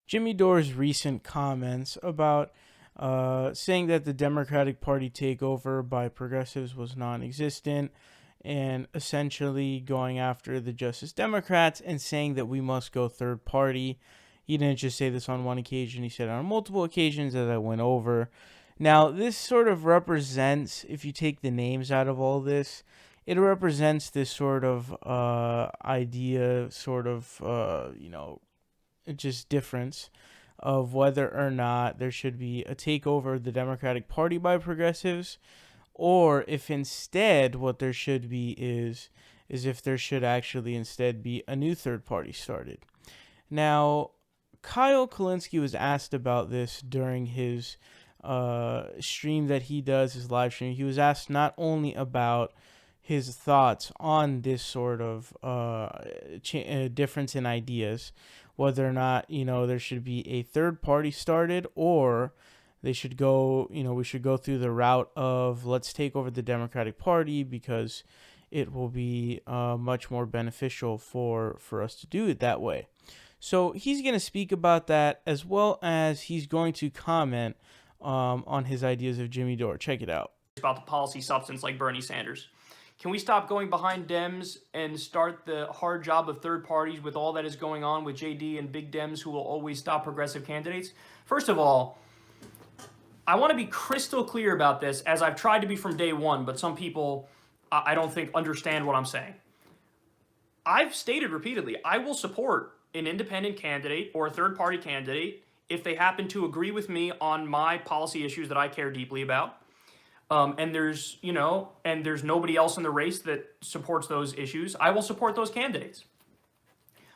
Jimmy Dore's recent comments about saying that the Democratic Party takeover by progressives was non existent and essentially going after the Justice Democrats and saying that we must go third party. He didn't just say this on one occasion, he said it on multiple occasions as I went over. Now, this sort of represents, if you take the names out of all this, it represents this sort of idea, sort of, just difference of whether or not there should be a takeover of the Democratic Party by progressives, or if instead what there should be is if there should actually instead be a new third party started. Now, Kyle Kulinski was asked about this during his stream that he does, his live stream. He was asked not only about his thoughts on this sort of difference in ideas, whether or not there should be a third party started, or they should go we should go through the route of let's take over the Democratic Party because it will be much more beneficial for us to do it that way. So he's going to speak about that, as well as he's going to comment on his ideas of Jimmy Dore. Check it out. About the policy substance like Bernie Sanders. Can we stop going behind Dems and start the hard job of third parties with all that is going on with JD and big Dems who will always stop progressive candidates? First of all, I want to be crystal clear about this, as I've tried to be from day one, but some people, I don't think, understand what I'm saying. I've stated repeatedly, I will support an independent candidate or a third-party candidate if they happen to agree with me on my policy issues that I care deeply about. And there's nobody else in the race that supports those issues. I will support those candidates.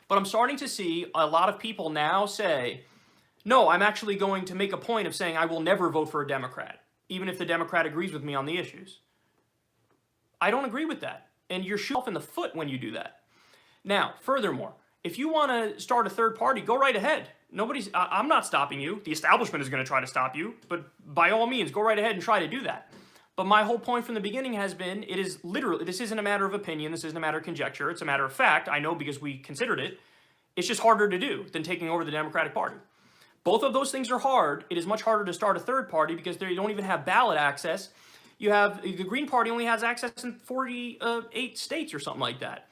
But I'm starting to see a lot of people now say, no, I'm actually going to make a point of saying I will never vote for a Democrat, even if the Democrat agrees with me on the issues. I don't agree with that. And you're shooting yourself in the foot when you do that. Now, furthermore, if you want to start a third party, go right ahead. I'm not stopping you. The establishment is going to try to stop you, but by all means, go right ahead and try to do that. But my whole point from the beginning has been, it is literally, this isn't a matter of opinion, this isn't a matter of conjecture, it's a matter of fact. I know because we considered it. It's just harder to do than taking over the Democratic Party. Both of those things are hard. It is much harder to start a third party because you don't even have ballot access. You have, the Green Party only has access in 48 states or something like that.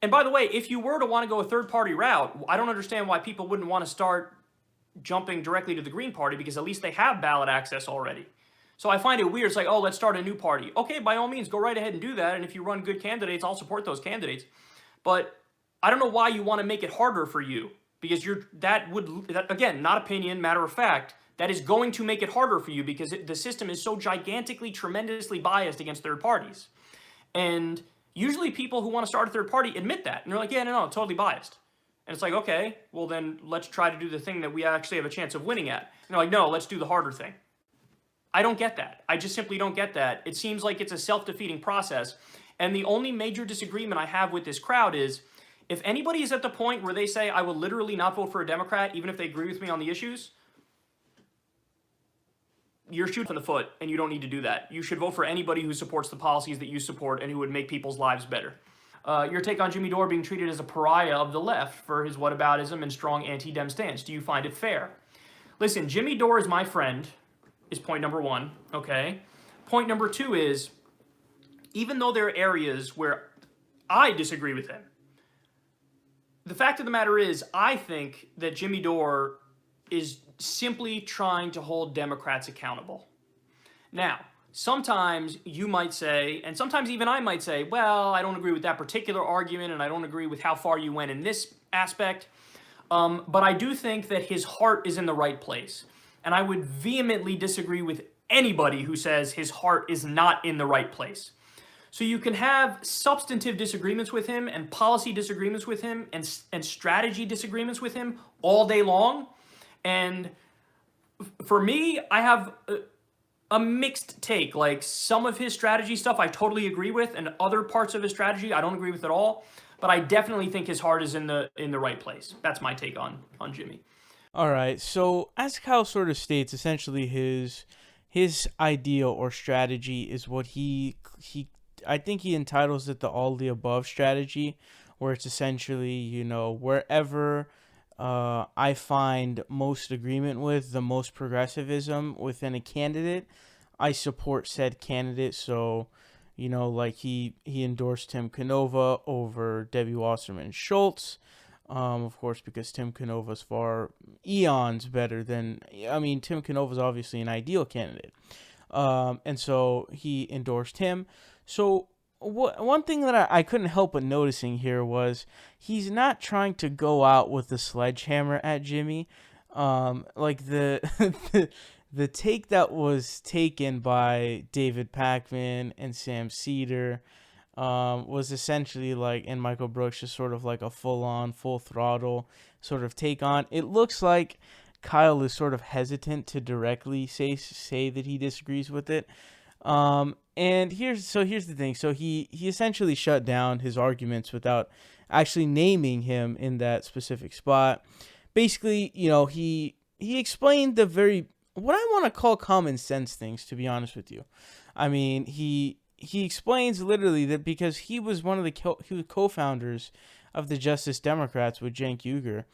And by the way, if you were to want to go a third-party route, I don't understand why people wouldn't want to start jumping directly to the Green Party, because at least they have ballot access already. So I find it weird. It's like, oh, let's start a new party. Okay, by all means, go right ahead and do that. And if you run good candidates, I'll support those candidates. But I don't know why you want to make it harder for you, because again, not opinion, matter of fact, that is going to make it harder for you because the system is so gigantically, tremendously biased against third parties. And usually people who want to start a third party admit that. And they're like, yeah, no, totally biased. And it's like, okay, well then let's try to do the thing that we actually have a chance of winning at. And they're like, no, let's do the harder thing. I don't get that. I just simply don't get that. It seems like it's a self-defeating process. And the only major disagreement I have with this crowd is, if anybody is at the point where they say, I will literally not vote for a Democrat, even if they agree with me on the issues, you're shooting in the foot, and you don't need to do that. You should vote for anybody who supports the policies that you support and who would make people's lives better. Your take on Jimmy Dore being treated as a pariah of the left for his whataboutism and strong anti-Dem stance. Do you find it fair? Listen, Jimmy Dore is my friend, is point number one, okay? Point number two is, even though there are areas where I disagree with him, the fact of the matter is, I think that Jimmy Dore is simply trying to hold Democrats accountable. Now, sometimes you might say, and sometimes even I might say, well, I don't agree with that particular argument, and I don't agree with how far you went in this aspect, but I do think that his heart is in the right place. And I would vehemently disagree with anybody who says his heart is not in the right place. So you can have substantive disagreements with him and policy disagreements with him and strategy disagreements with him all day long. And for me, I have a mixed take. Like, some of his strategy stuff I totally agree with, and other parts of his strategy I don't agree with at all. But I definitely think his heart is in the right place. That's my take on Jimmy. All right. So as Kyle sort of states, essentially his idea or strategy is what I think he entitles it the all the above strategy, where it's essentially, wherever I find most agreement with, the most progressivism within a candidate, I support said candidate. So, like he endorsed Tim Canova over Debbie Wasserman Schultz. Of course, because Tim Canova's far eons better than, Tim Canova's obviously an ideal candidate. And so he endorsed him. So one thing that I couldn't help but noticing here was he's not trying to go out with the sledgehammer at Jimmy. Like the take that was taken by David Pakman and Sam Cedar was essentially like, and Michael Brooks, just sort of like a full-on, full throttle sort of take on. It looks like Kyle is sort of hesitant to directly say that he disagrees with it. And here's the thing. So he essentially shut down his arguments without actually naming him in that specific spot. Basically, he explained the very, what I want to call common sense things, to be honest with you. I mean, he explains literally that because he was one of the co-founders of the Justice Democrats with Cenk Uygur.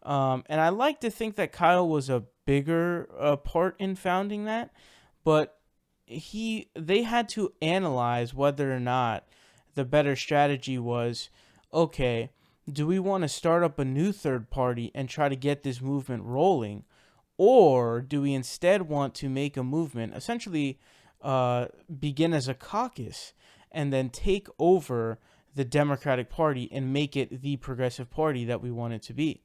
And I like to think that Kyle was a bigger part in founding that, but they had to analyze whether or not the better strategy was, okay, do we want to start up a new third party and try to get this movement rolling, or do we instead want to make a movement, essentially begin as a caucus and then take over the Democratic Party and make it the progressive party that we want it to be?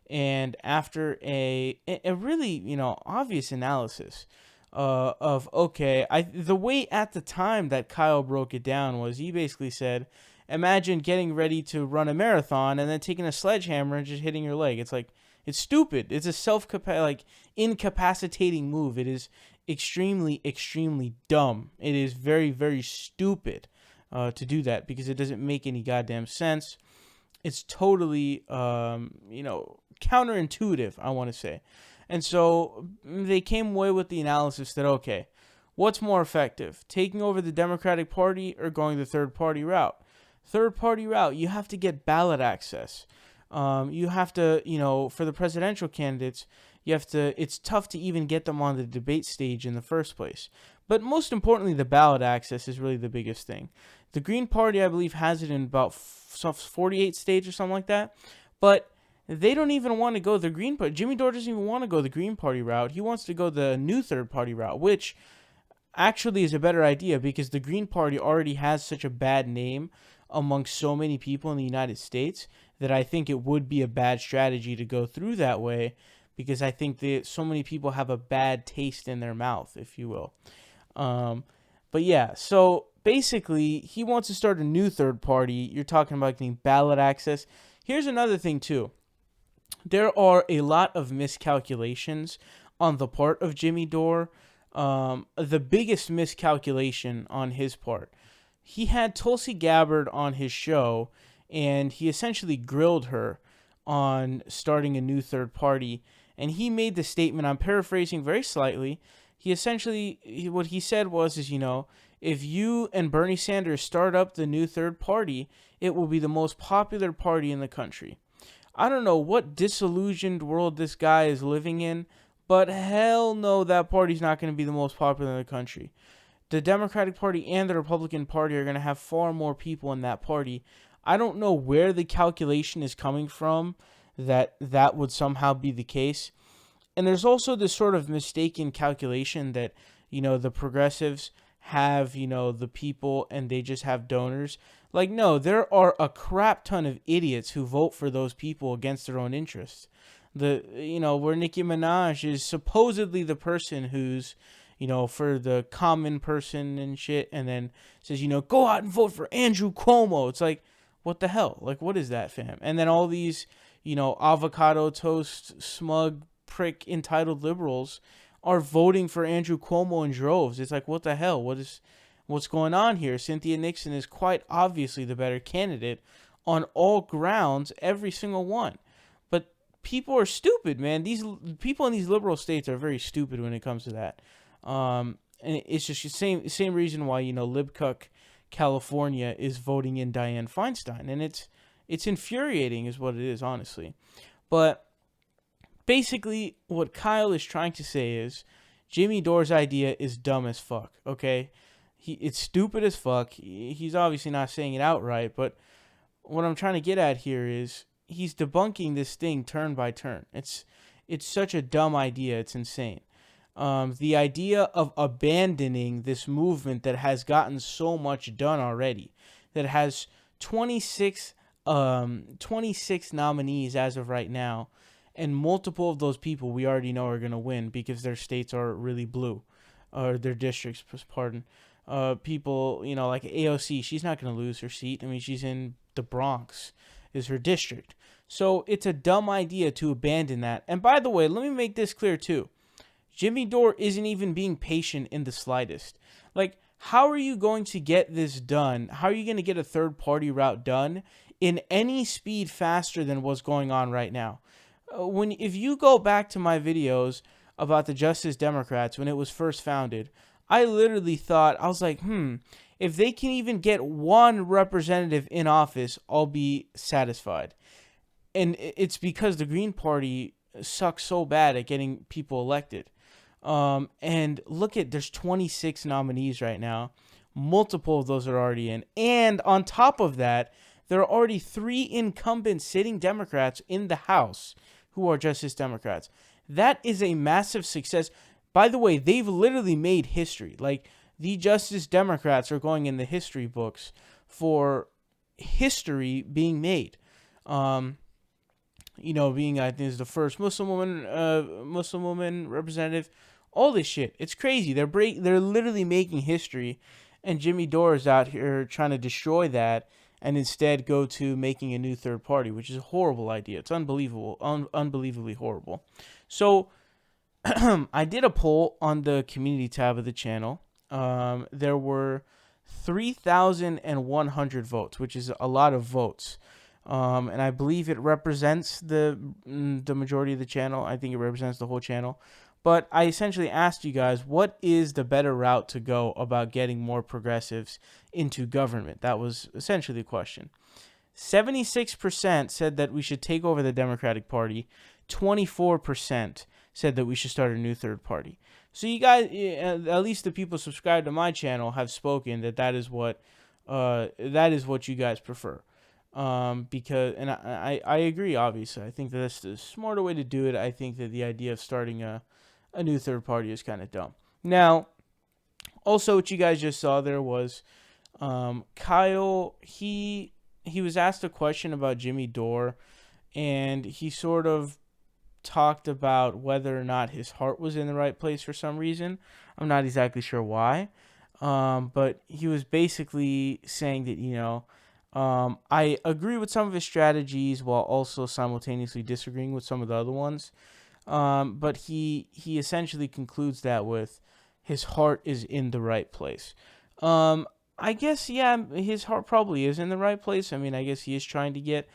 And after a really, obvious analysis of, okay, the way at the time that Kyle broke it down was, he basically said, imagine getting ready to run a marathon and then taking a sledgehammer and just hitting your leg. It's like, it's stupid. It's a incapacitating move. It is extremely, extremely dumb. It is very, very stupid to do that, because it doesn't make any goddamn sense. It's totally, counterintuitive, I want to say. And so they came away with the analysis that, okay, what's more effective, taking over the Democratic Party or going the third party route? Third party route, you have to get ballot access. You have to, for the presidential candidates, it's tough to even get them on the debate stage in the first place. But most importantly, the ballot access is really the biggest thing. The Green Party, I believe, has it in about 48 states or something like that. But they don't even want to go the Green Party. Jimmy Dore doesn't even want to go the Green Party route. He wants to go the new third party route, which actually is a better idea, because the Green Party already has such a bad name among so many people in the United States that I think it would be a bad strategy to go through that way, because I think that so many people have a bad taste in their mouth, if you will. But yeah, so basically he wants to start a new third party. You're talking about getting ballot access. Here's another thing too. There are a lot of miscalculations on the part of Jimmy Dore. The biggest miscalculation on his part, he had Tulsi Gabbard on his show, and he essentially grilled her on starting a new third party. And he made the statement, I'm paraphrasing very slightly, what he said was, if you and Bernie Sanders start up the new third party, it will be the most popular party in the country. I don't know what disillusioned world this guy is living in, but hell no, that party's not going to be the most popular in the country. The Democratic Party and the Republican Party are going to have far more people in that party. I don't know where the calculation is coming from that would somehow be the case. And there's also this sort of mistaken calculation that, the progressives have, the people and they just have donors. Like, no, there are a crap ton of idiots who vote for those people against their own interests. Where Nicki Minaj is supposedly the person who's, for the common person and shit, and then says, go out and vote for Andrew Cuomo. It's like, what the hell? Like, what is that, fam? And then all these, avocado toast, smug, prick, entitled liberals are voting for Andrew Cuomo in droves. It's like, what the hell? What's going on here? Cynthia Nixon is quite obviously the better candidate on all grounds, every single one. But people are stupid, man. These people in these liberal states are very stupid when it comes to that. And it's just the same reason why, Libcuck, California is voting in Dianne Feinstein. And it's infuriating is what it is, honestly. But basically what Kyle is trying to say is Jimmy Dore's idea is dumb as fuck. Okay, it's stupid as fuck. He's obviously not saying it outright, but what I'm trying to get at here is he's debunking this thing turn by turn. It's such a dumb idea. It's insane. The idea of abandoning this movement that has gotten so much done already, that has 26, 26 nominees as of right now, and multiple of those people we already know are going to win because their states are really blue, or their districts, pardon. People, like AOC, she's not going to lose her seat. I mean, she's in the Bronx, is her district. So it's a dumb idea to abandon that. And by the way, let me make this clear too. Jimmy Dore isn't even being patient in the slightest. Like, how are you going to get this done? How are you going to get a third-party route done in any speed faster than what's going on right now? If you go back to my videos about the Justice Democrats when it was first founded, I literally thought, I was like, if they can even get one representative in office, I'll be satisfied. And it's because the Green Party sucks so bad at getting people elected. And look there's 26 nominees right now. Multiple of those are already in. And on top of that, there are already 3 incumbent sitting Democrats in the House who are Justice Democrats. That is a massive success. By the way, they've literally made history. Like, the Justice Democrats are going in the history books for history being made. Being, I think, is the first Muslim woman representative. All this shit, it's crazy. They're literally making history, and Jimmy Dore is out here trying to destroy that, and instead go to making a new third party, which is a horrible idea. It's unbelievable, unbelievably horrible. So, I did a poll on the community tab of the channel. There were 3,100 votes, which is a lot of votes. And I believe it represents the majority of the channel. I think it represents the whole channel. But I essentially asked you guys, what is the better route to go about getting more progressives into government? That was essentially the question. 76% said that we should take over the Democratic Party. 24% said that we should start a new third party. So you guys, at least the people subscribed to my channel, have spoken that is what you guys prefer. Because, and I agree, obviously. I think that's the smarter way to do it. I think that the idea of starting a new third party is kind of dumb. Now, also what you guys just saw there was Kyle, he was asked a question about Jimmy Dore, and he sort of talked about whether or not his heart was in the right place for some reason. I'm not exactly sure why. But he was basically saying that, I agree with some of his strategies while also simultaneously disagreeing with some of the other ones. But he essentially concludes that with his heart is in the right place. I guess, yeah, his heart probably is in the right place. I mean, I guess he is trying to get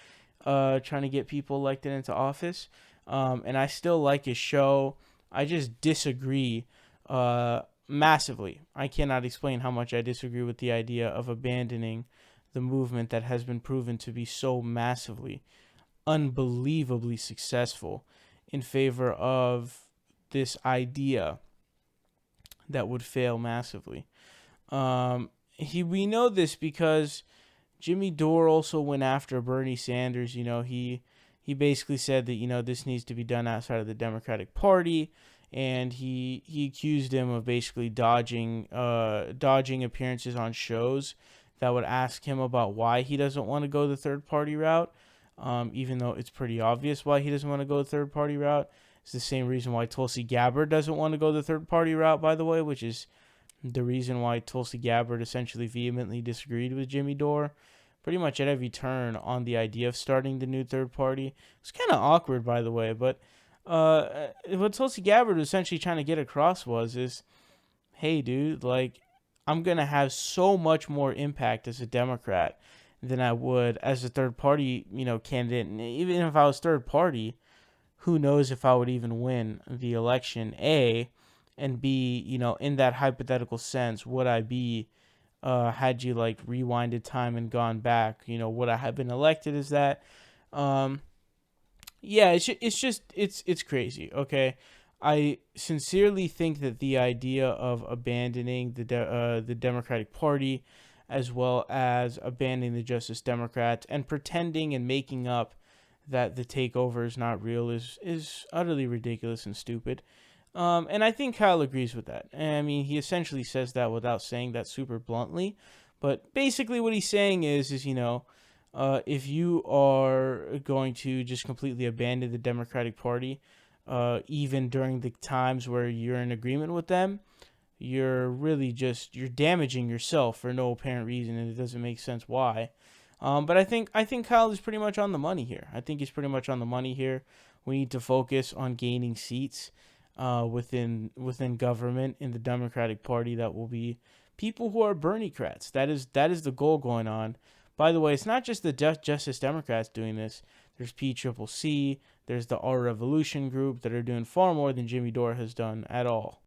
people elected into office. And I still like his show. I just disagree massively. I cannot explain how much I disagree with the idea of abandoning the movement that has been proven to be so massively, unbelievably successful in favor of this idea that would fail massively. We know this because Jimmy Dore also went after Bernie Sanders. He basically said that, this needs to be done outside of the Democratic Party, and he accused him of basically dodging appearances on shows that would ask him about why he doesn't want to go the third party route, even though it's pretty obvious why he doesn't want to go the third party route. It's the same reason why Tulsi Gabbard doesn't want to go the third party route, by the way, which is the reason why Tulsi Gabbard essentially vehemently disagreed with Jimmy Dore pretty much at every turn on the idea of starting the new third party. It's kind of awkward, by the way, but what Tulsi Gabbard was essentially trying to get across is, hey, dude, like, I'm going to have so much more impact as a Democrat than I would as a third party, candidate. And even if I was third party, who knows if I would even win the election, A, and B, in that hypothetical sense, would I be, had you like rewinded time and gone back, would I have been elected as that? Yeah, it's crazy. Okay, I sincerely think that the idea of abandoning the Democratic Party, as well as abandoning the Justice Democrats and pretending and making up that the takeover is not real is utterly ridiculous and stupid. And I think Kyle agrees with that. I mean, he essentially says that without saying that super bluntly, but basically what he's saying is if you are going to just completely abandon the Democratic Party, even during the times where you're in agreement with them, you're damaging yourself for no apparent reason, and it doesn't make sense why. But I think Kyle is pretty much on the money here. I think he's pretty much on the money here. We need to focus on gaining seats within government in the Democratic Party that will be people who are Bernie-crats. That is the goal going on. By the way, it's not just the Justice Democrats doing this. There's PCCC, there's the Our Revolution group that are doing far more than Jimmy Dore has done at all.